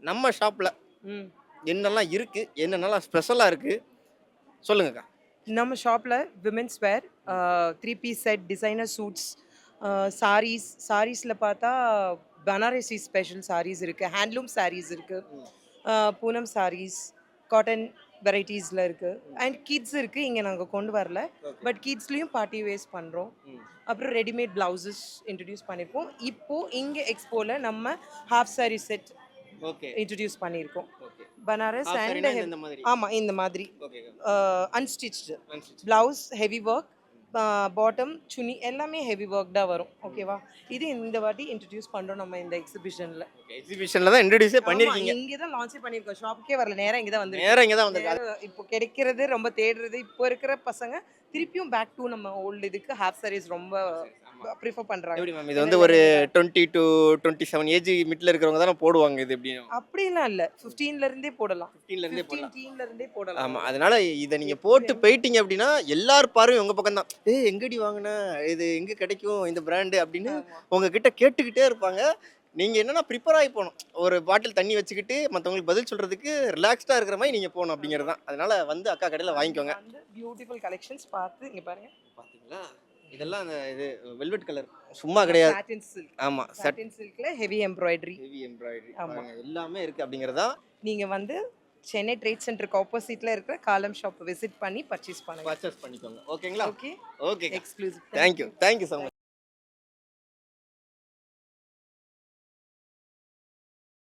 நம்ம ஷாப்ல ம். என்னெல்லாம் இருக்கு, என்னென்னலாம் ஸ்பெஷலா இருக்கு சொல்லுங்கக்கா. நம்ம ஷாப்பில் women's wear, 3 piece set, designer suits, sarees. சாரீஸில் பார்த்தா பனாரசி ஸ்பெஷல் சாரீஸ் இருக்குது, ஹேண்ட்லூம் சாரீஸ் இருக்குது, பூனம் சாரீஸ், காட்டன் வெரைட்டிஸில் இருக்குது. அண்ட் கிட்ஸ் இருக்குது, இங்கே நாங்கள் கொண்டு வரல. ஓகே. பட் கிட்ஸ்லேயும் பார்ட்டி வேர்ஸ் பண்ணுறோம். அப்புறம் ரெடிமேட் ப்ளவுசஸ் இன்ட்ரடியூஸ் பண்ணியிருக்கோம். இப்போது இங்கே எக்ஸ்போவில் நம்ம half sari set okay. Introduce பண்ணியிருக்கோம். Okay. Banaras Half and saree னா இந்த மாதிரி. ஆமாம், இந்த மாதிரி ஓகேக்கா. Unstitched Unstitched. Blouse heavy work, bottom chunni எல்லாமே ஹெவி ஒர்க்டாக வரும். ஓகேவா? இது இந்த வாட்டி இன்ட்ரடியூஸ் பண்ணுறோம் நம்ம இந்த எக்ஸிபிஷனில். ஓகே. எக்ஸிபிஷன்ல தான் இன்ட்ரோடியூஸே பண்ணிருக்கீங்க. இங்கே தான் லான்ச்சே பண்ணியிருக்கோம். ஷாப்புக்கே வரல, நேராக இங்கே தான் வந்து நேரா இங்க தான் வந்திருக்காங்க. இப்போ கிடைக்கிறது ரொம்ப தேடுறது. இப்போ இருக்கிற பசங்க திருப்பியும் பேக் டு நம்ம ஓல்டு இதுக்கு ஹாஃப் சாரீஸ் ரொம்ப ப்ரிஃபர் பண்ணுறாங்க. எப்படி மேம் இது வந்து ஒரு 20 to 27 ஏஜ் மிட்ல இருக்கிறவங்க தானே போடுவாங்க இது எப்படியும். அப்படிலாம் இல்லை, 15ல இருந்தே போடலாம். 15ல இருந்தே போடலாம். 15 இருந்தே போடலாம். ஆமா. அதனால இத நீங்க போட்டு போயிட்டீங்க அப்படின்னா எல்லார் பார்வையும் உங்க பக்கம் தான். ஏய் எங்கடி வாங்குன? இது எங்க கிடைக்கும் இந்த பிராண்ட் அப்படின்னு உங்ககிட்ட கேட்டுக்கிட்டே இருப்பாங்க. நீங்க என்னன்னா ப்ரிப்பேர் ஆகி போகணும். ஒரு பாட்டில் தண்ணி வச்சுக்கிட்டு மத்தவங்களுக்கு பதில் சொல்றதுக்கு ரிலாக்ஸ்டா இருக்கிற மாதிரி நீங்க போகணும் அப்படிங்கிறது தான். அதனால வந்து அக்கா கடையில வாங்கிக்கோங்க. வந்து பியூட்டிஃபுல் கலெக்ஷன்ஸ் பார்த்து இங்க பாருங்க. பாத்தீங்களா? இதெல்லாம் அந்த இது வெல்வெட் கலர் சும்மா கிடையாது. சாட்டின் சில்க். ஆமா. சாட்டின் சில்க்ல ஹெவி எம்ப்ராய்டரி. Heavy embroidery. ஆமா. பாருங்க எல்லாமே இருக்கு அப்படிங்கறதா. நீங்க வந்து சென்னை ட்ரேட் சென்டருக்கு ஆப்போசிட்ல இருக்கிற காலம் ஷாப் விசிட் பண்ணி பர்ச்சேஸ் பண்ணுங்க. பர்ச்சேஸ் பண்ணிக்கோங்க. ஓகேங்களா? Okay. Okay. Exclusive. Thank you. Thank you so much.